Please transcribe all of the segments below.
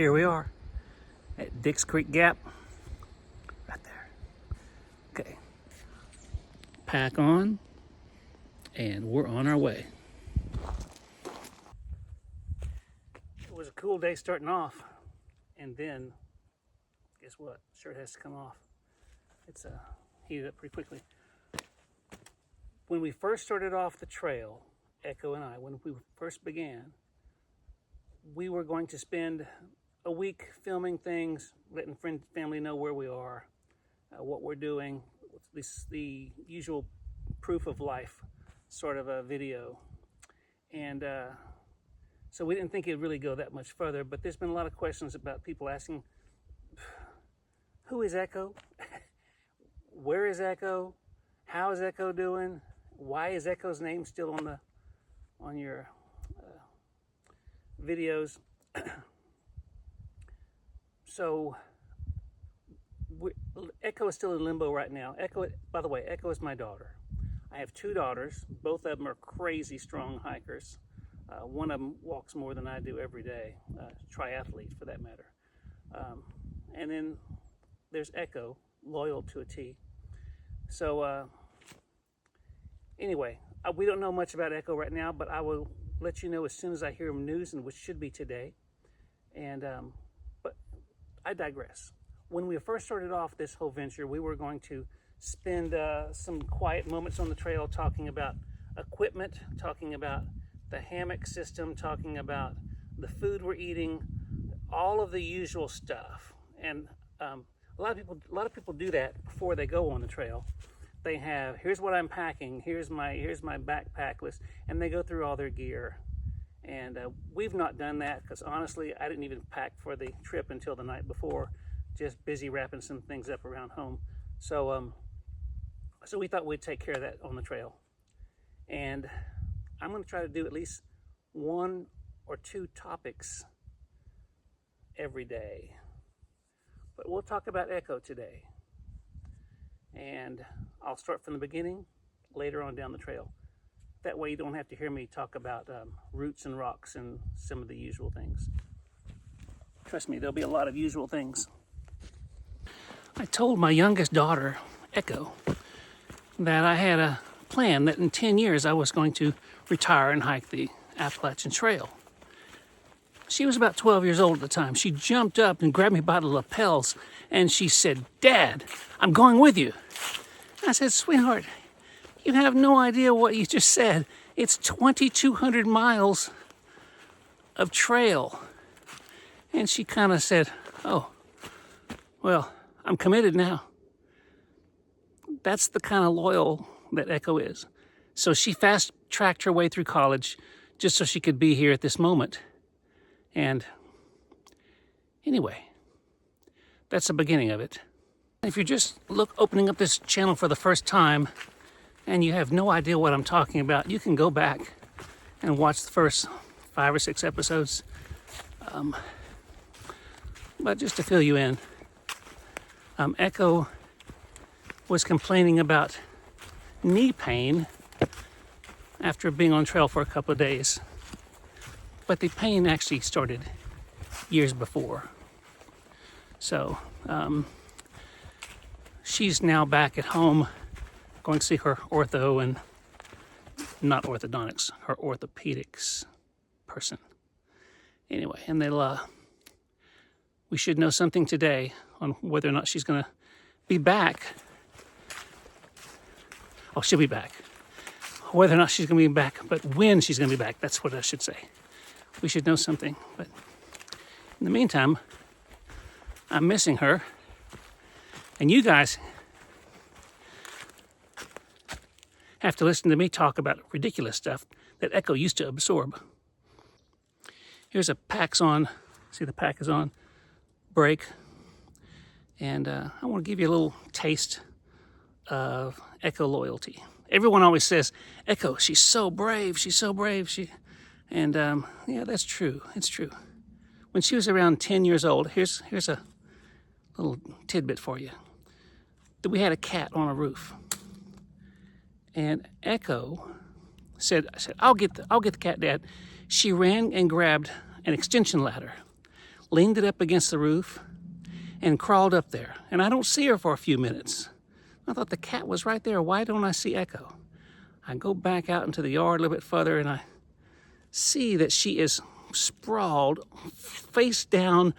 Here we are at Dix Creek Gap, right there. Okay, pack on, and we're on our way. It was a cool day starting off, and then, guess what? Shirt has to come off. It's heated up pretty quickly. When we first started off the trail, Ekko and I, when we first began, we were going to spend a week filming things, letting friends, family know where we are, what we're doing, the usual proof of life sort of a video. And so we didn't think it'd really go that much further, but there's been a lot of questions about people asking, who is Ekko? Where is Ekko? How is Ekko doing? Why is Ekko's name still on your videos? So Ekko is still in limbo right now. Ekko, by the way, Ekko is my daughter. I have two daughters. Both of them are crazy strong hikers. One of them walks more than I do every day, triathlete for that matter. And then there's Ekko, loyal to a T. So anyway, we don't know much about Ekko right now, but I will let you know as soon as I hear news, and which should be today. And but I digress. When we first started off this whole venture, we were going to spend some quiet moments on the trail talking about equipment, talking about the hammock system, talking about the food we're eating, all of the usual stuff. And a lot of people do that before they go on the trail. They have, here's what I'm packing, here's my backpack list, and they go through all their gear. And we've not done that because honestly, I didn't even pack for the trip until the night before, just busy wrapping some things up around home. So so we thought we'd take care of that on the trail. And I'm going to try to do at least 1 or 2 topics every day. But we'll talk about Ekko today. And I'll start from the beginning, later on down the trail. That way you don't have to hear me talk about roots and rocks and some of the usual things. Trust me, there'll be a lot of usual things. I told my youngest daughter, Ekko, that I had a plan that in 10 years I was going to retire and hike the Appalachian Trail. She was about 12 years old at the time. She jumped up and grabbed me by the lapels and she said, "Dad, I'm going with you." I said, "Sweetheart, you have no idea what you just said. It's 2,200 miles of trail." And she kind of said, "Oh, well, I'm committed now." That's the kind of loyal that Ekko is. So she fast-tracked her way through college just so she could be here at this moment. And anyway, that's the beginning of it. If you're just opening up this channel for the first time and you have no idea what I'm talking about, you can go back and watch the first 5 or 6 episodes. But just to fill you in, Ekko was complaining about knee pain after being on trail for a couple of days. But the pain actually started years before. So she's now back at home going to see her ortho, and not orthodontics, her orthopedics person. Anyway, and we should know something today on whether or not she's going to be back. Oh, she'll be back. Whether or not she's going to be back, but when she's going to be back, that's what I should say. We should know something. But in the meantime, I'm missing her. And you guys have to listen to me talk about ridiculous stuff that Ekko used to absorb. Here's a pack's on. See, the pack is on. Break. And I want to give you a little taste of Ekko loyalty. Everyone always says, "Ekko, she's so brave, she's so brave." And yeah, that's true, it's true. When she was around 10 years old, here's a little tidbit for you. We had a cat on a roof. And Ekko said, "I'll get the cat, Dad." She ran and grabbed an extension ladder, leaned it up against the roof, and crawled up there. And I don't see her for a few minutes. I thought the cat was right there. Why don't I see Ekko? I go back out into the yard a little bit further, and I see that she is sprawled, face down,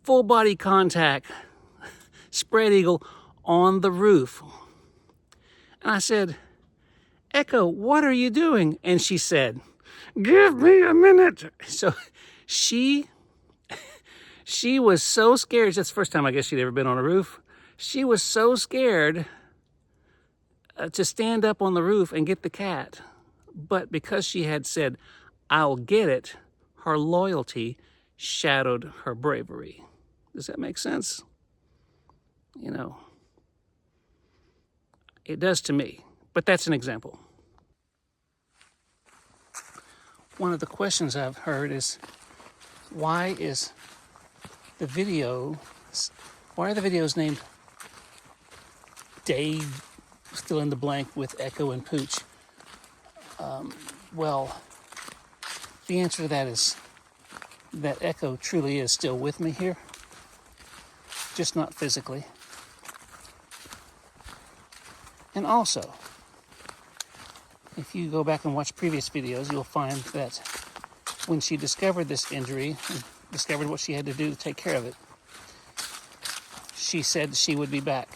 full body contact, spread eagle on the roof. And I said, Ekko, what are you doing? And she said, give me a minute. So she was so scared. That's the first time I guess she'd ever been on a roof. She was so scared to stand up on the roof and get the cat. But because she had said, I'll get it, her loyalty shadowed her bravery. Does that make sense? You know, it does to me, but that's an example. One of the questions I've heard is, why are the videos named Dave, fill in the blank with Echo and Pooch? Well, the answer to that is that Ekko truly is still with me here, just not physically. And also, if you go back and watch previous videos, you'll find that when she discovered this injury and discovered what she had to do to take care of it, she said she would be back.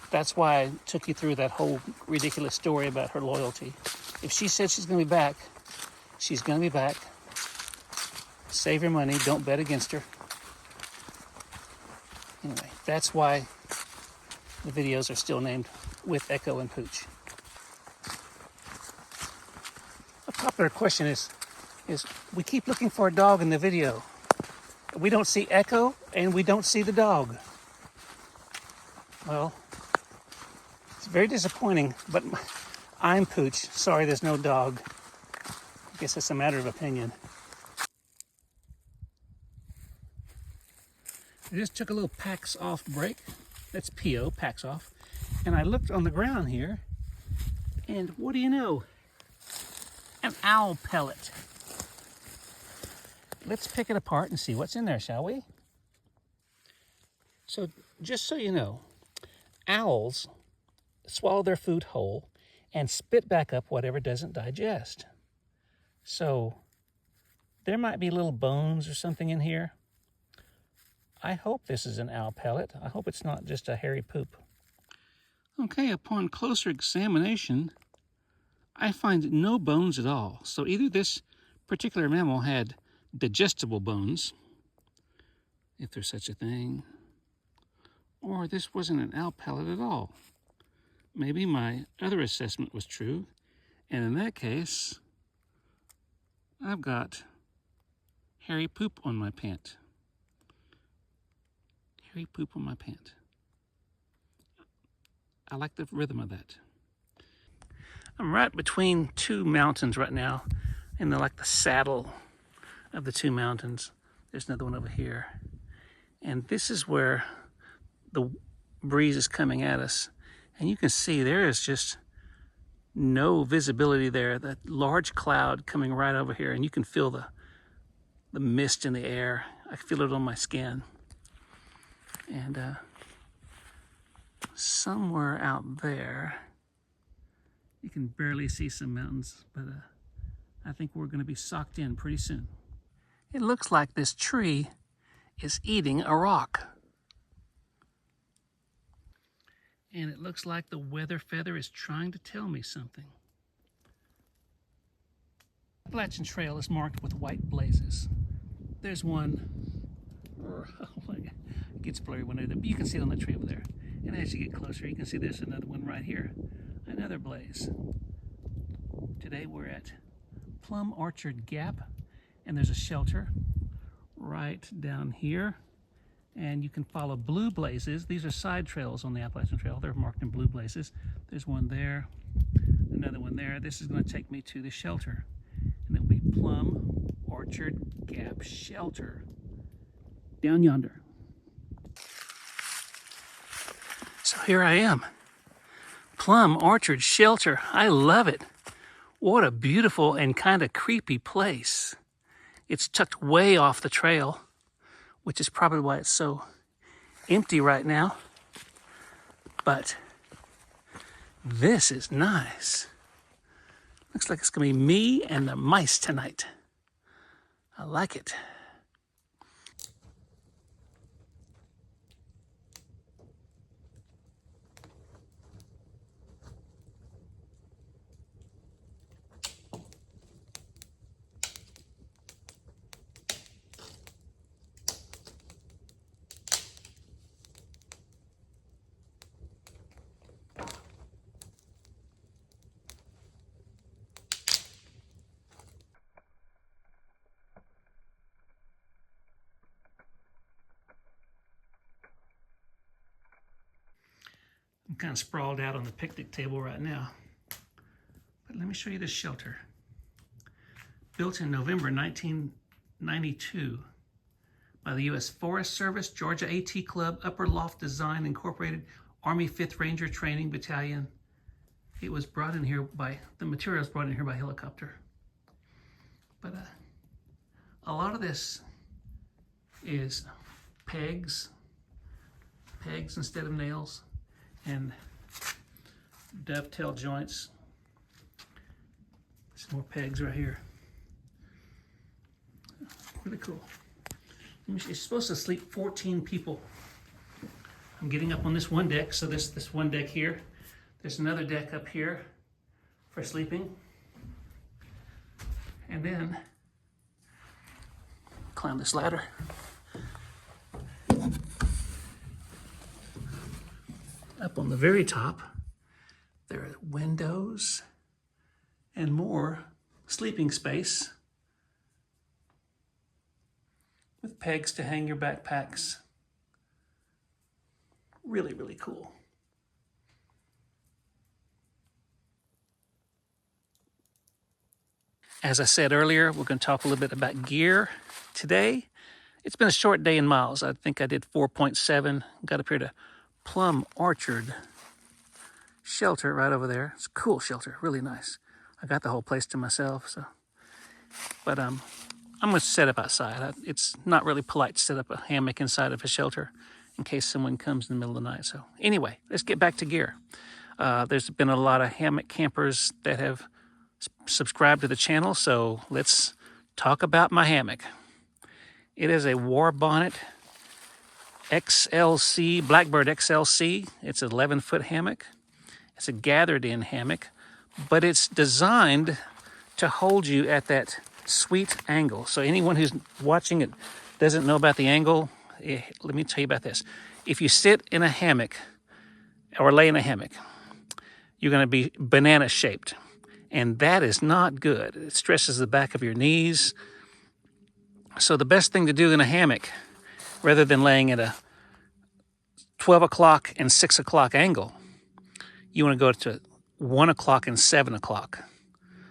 That's why I took you through that whole ridiculous story about her loyalty. If she said she's going to be back, she's going to be back. Save your money. Don't bet against her. Anyway, that's why the videos are still named with Echo and Pooch. A popular question is we keep looking for a dog in the video. We don't see Ekko and we don't see the dog. Well, it's very disappointing, but I'm Pooch. Sorry, there's no dog. I guess it's a matter of opinion. I just took a little packs off break. That's P.O., packs off. And I looked on the ground here, and what do you know? An owl pellet. Let's pick it apart and see what's in there, shall we? So, just so you know, owls swallow their food whole and spit back up whatever doesn't digest. So, there might be little bones or something in here. I hope this is an owl pellet. I hope it's not just a hairy poop. Okay, upon closer examination, I find no bones at all. So either this particular mammal had digestible bones, if there's such a thing, or this wasn't an owl pellet at all. Maybe my other assessment was true, and in that case, I've got hairy poop on my pant. Hairy poop on my pant. I like the rhythm of that. I'm right between two mountains right now, and they're like the saddle of the two mountains. There's another one over here. And this is where the breeze is coming at us. And you can see there is just no visibility there. That large cloud coming right over here, and you can feel the mist in the air. I feel it on my skin. And somewhere out there, you can barely see some mountains, but I think we're going to be socked in pretty soon. It looks like this tree is eating a rock. And it looks like the weather feather is trying to tell me something. The Appalachian Trail is marked with white blazes. There's one, oh my God, it gets blurry when but you can see it on the tree over there. And as you get closer, you can see there's another one right here, another blaze. Today we're at Plum Orchard Gap, and there's a shelter right down here. And you can follow blue blazes. These are side trails on the Appalachian Trail. They're marked in blue blazes. There's one there, another one there. This is going to take me to the shelter. And it'll be Plum Orchard Gap Shelter down yonder. So here I am, Plum Orchard Shelter. I love it. What a beautiful and kind of creepy place. It's tucked way off the trail, which is probably why it's so empty right now. But this is nice. Looks like it's gonna be me and the mice tonight. I like it. I'm kind of sprawled out on the picnic table right now. But let me show you this shelter. Built in November 1992 by the U.S. Forest Service, Georgia AT Club, Upper Loft Design Incorporated, Army 5th Ranger Training Battalion. It was brought in here by, the materials brought in here by helicopter. But a lot of this is pegs instead of nails, and dovetail joints. Some more pegs right here. Really cool. It's supposed to sleep 14 people. I'm getting up on this one deck, so this one deck here. There's another deck up here for sleeping. And then climb this ladder. Up on the very top, there are windows and more sleeping space with pegs to hang your backpacks. Really, really cool. As I said earlier, we're going to talk a little bit about gear today. It's been a short day in miles. I think I did 4.7, got up here to Plum Orchard Shelter right over there. It's a cool shelter, really nice. I got the whole place to myself, so. But I'm gonna set up outside. It's not really polite to set up a hammock inside of a shelter in case someone comes in the middle of the night. So anyway, let's get back to gear. There's been a lot of hammock campers that have subscribed to the channel, so let's talk about my hammock. It is a War Bonnet XLC, Blackbird XLC. It's an 11-foot hammock. It's a gathered-in hammock, but it's designed to hold you at that sweet angle. So anyone who's watching it doesn't know about the angle, let me tell you about this. If you sit in a hammock or lay in a hammock, you're going to be banana-shaped, and that is not good. It stresses the back of your knees. So the best thing to do in a hammock, rather than laying at a 12 o'clock and 6 o'clock angle, you want to go to 1 o'clock and 7 o'clock.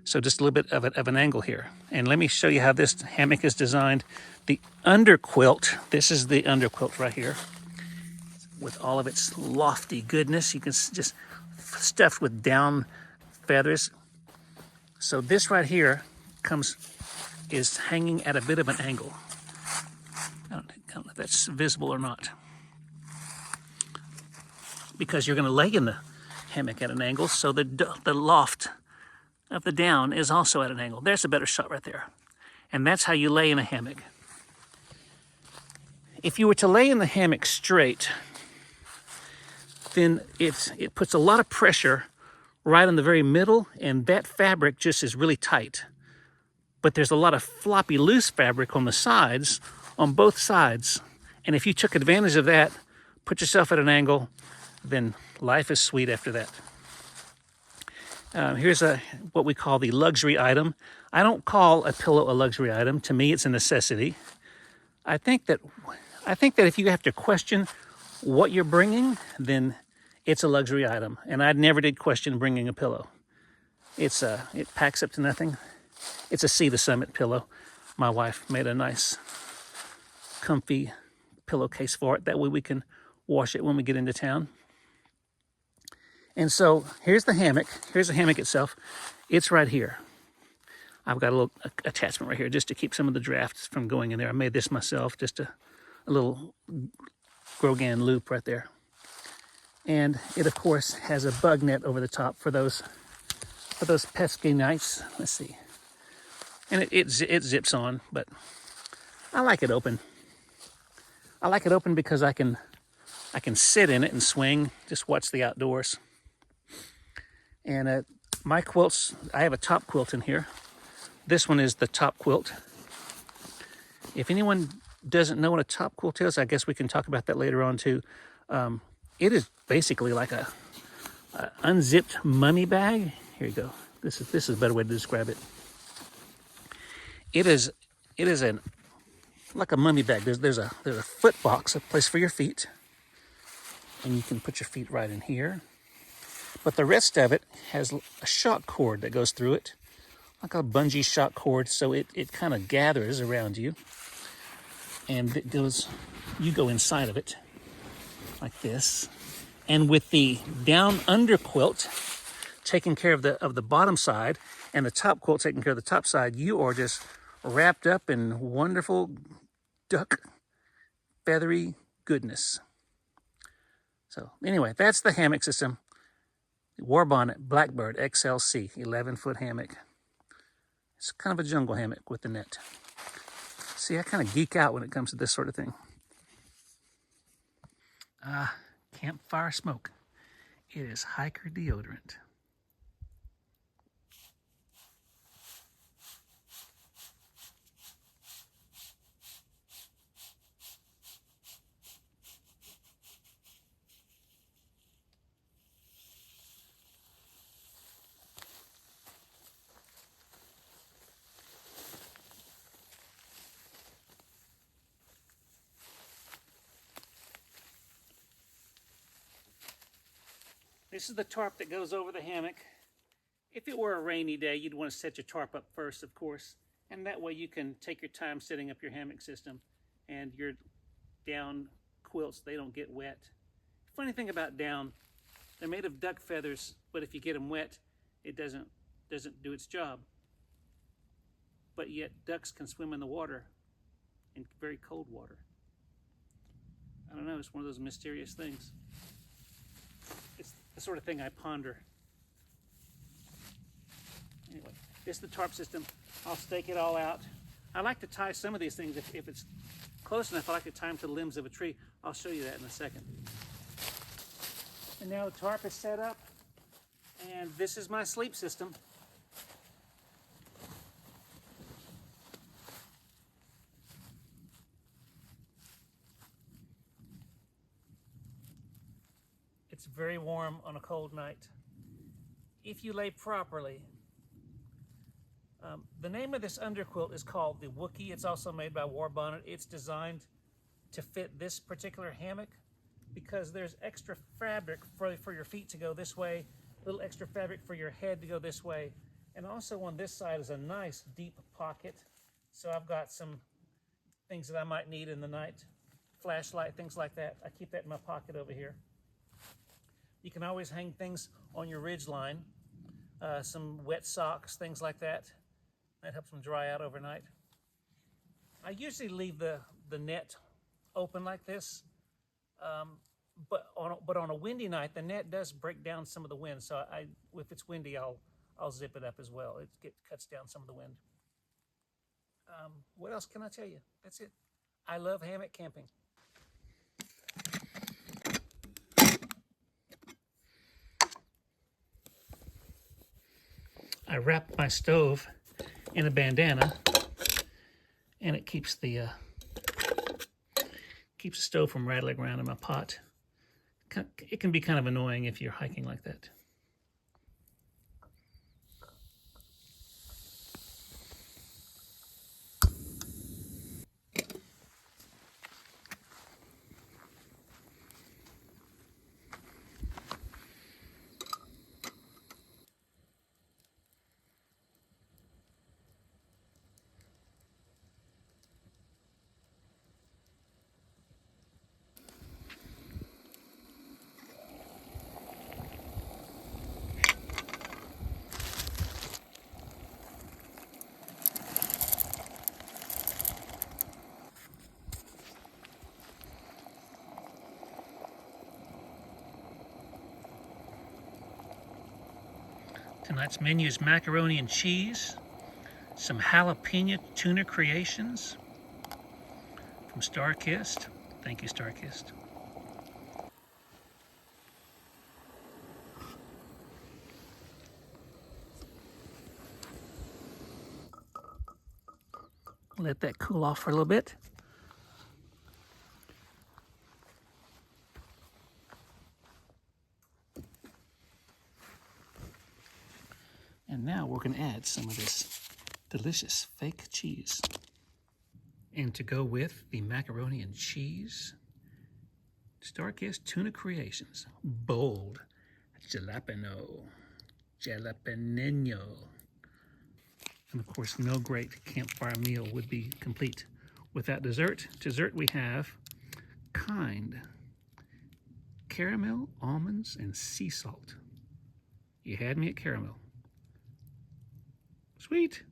So just a little bit of an angle here. And let me show you how this hammock is designed. The underquilt, this is the underquilt right here, with all of its lofty goodness. You can just stuffed with down feathers. So this right here is hanging at a bit of an angle. I don't know if that's visible or not, because you're going to lay in the hammock at an angle, so the loft of the down is also at an angle. There's a better shot right there. And that's how you lay in a hammock. If you were to lay in the hammock straight, then it puts a lot of pressure right in the very middle, and that fabric just is really tight. But there's a lot of floppy, loose fabric on the sides, on both sides. And if you took advantage of that, put yourself at an angle, then life is sweet after that. Here's what we call the luxury item. I don't call a pillow a luxury item. To me, it's a necessity. I think that if you have to question what you're bringing, then it's a luxury item. And I never did question bringing a pillow. It packs up to nothing. It's a See the Summit pillow. My wife made a nice, comfy pillowcase for it. That way we can wash it when we get into town. And so here's the hammock. Here's the hammock itself. It's right here. I've got a little attachment right here just to keep some of the drafts from going in there. I made this myself, just a little Grogan loop right there. And it, of course, has a bug net over the top for those pesky mice. Let's see. And it zips on, but I like it open. I like it open because I can sit in it and swing, just watch the outdoors. And my quilts, I have a top quilt in here. This one is the top quilt. If anyone doesn't know what a top quilt is, I guess we can talk about that later on too. It is basically like a unzipped mummy bag. Here you go. This is a better way to describe it. It is like a mummy bag. There's a foot box, a place for your feet, and you can put your feet right in here. But the rest of it has a shock cord that goes through it, like a bungee shock cord, so it kind of gathers around you, and you go inside of it like this. And with the down under quilt taking care of the bottom side and the top quilt taking care of the top side, you are just wrapped up in wonderful duck feathery goodness. So anyway, that's the hammock system. War Bonnet Blackbird XLC 11-foot hammock. It's kind of a jungle hammock with the net. See, I kind of geek out when it comes to this sort of thing. Campfire smoke. It is hiker deodorant. This is the tarp that goes over the hammock. If it were a rainy day, you'd want to set your tarp up first, of course, and that way you can take your time setting up your hammock system, and your down quilts, they don't get wet. Funny thing about down, they're made of duck feathers, but if you get them wet, it doesn't do its job. But yet ducks can swim in the water, in very cold water. I don't know, it's one of those mysterious things. It's the sort of thing I ponder. Anyway, this is the tarp system. I'll stake it all out. I like to tie some of these things, if it's close enough, I like to tie them to the limbs of a tree. I'll show you that in a second. And now the tarp is set up, and this is my sleep system. It's very warm on a cold night. If you lay properly. The name of this underquilt is called the Wookiee. It's also made by War Bonnet. It's designed to fit this particular hammock because there's extra fabric for your feet to go this way, a little extra fabric for your head to go this way. And also on this side is a nice deep pocket. So I've got some things that I might need in the night, flashlight, things like that. I keep that in my pocket over here. You can always hang things on your ridge line, some wet socks, things like that. That helps them dry out overnight. I usually leave the net open like this, but on a windy night, the net does break down some of the wind. So if it's windy, I'll zip it up as well. It cuts down some of the wind. What else can I tell you? That's it. I love hammock camping. I wrap my stove in a bandana, and it keeps the stove from rattling around in my pot. It can be kind of annoying if you're hiking like that. Tonight's menu is macaroni and cheese, some jalapeno tuna creations from Starkist. Thank you, Starkist. Let that cool off for a little bit. And now we're going to add some of this delicious fake cheese. And to go with the macaroni and cheese, Starkist Tuna Creations, bold jalapeno. And of course, no great campfire meal would be complete without dessert. Dessert we have kind caramel, almonds, and sea salt. You had me at caramel. Sweet.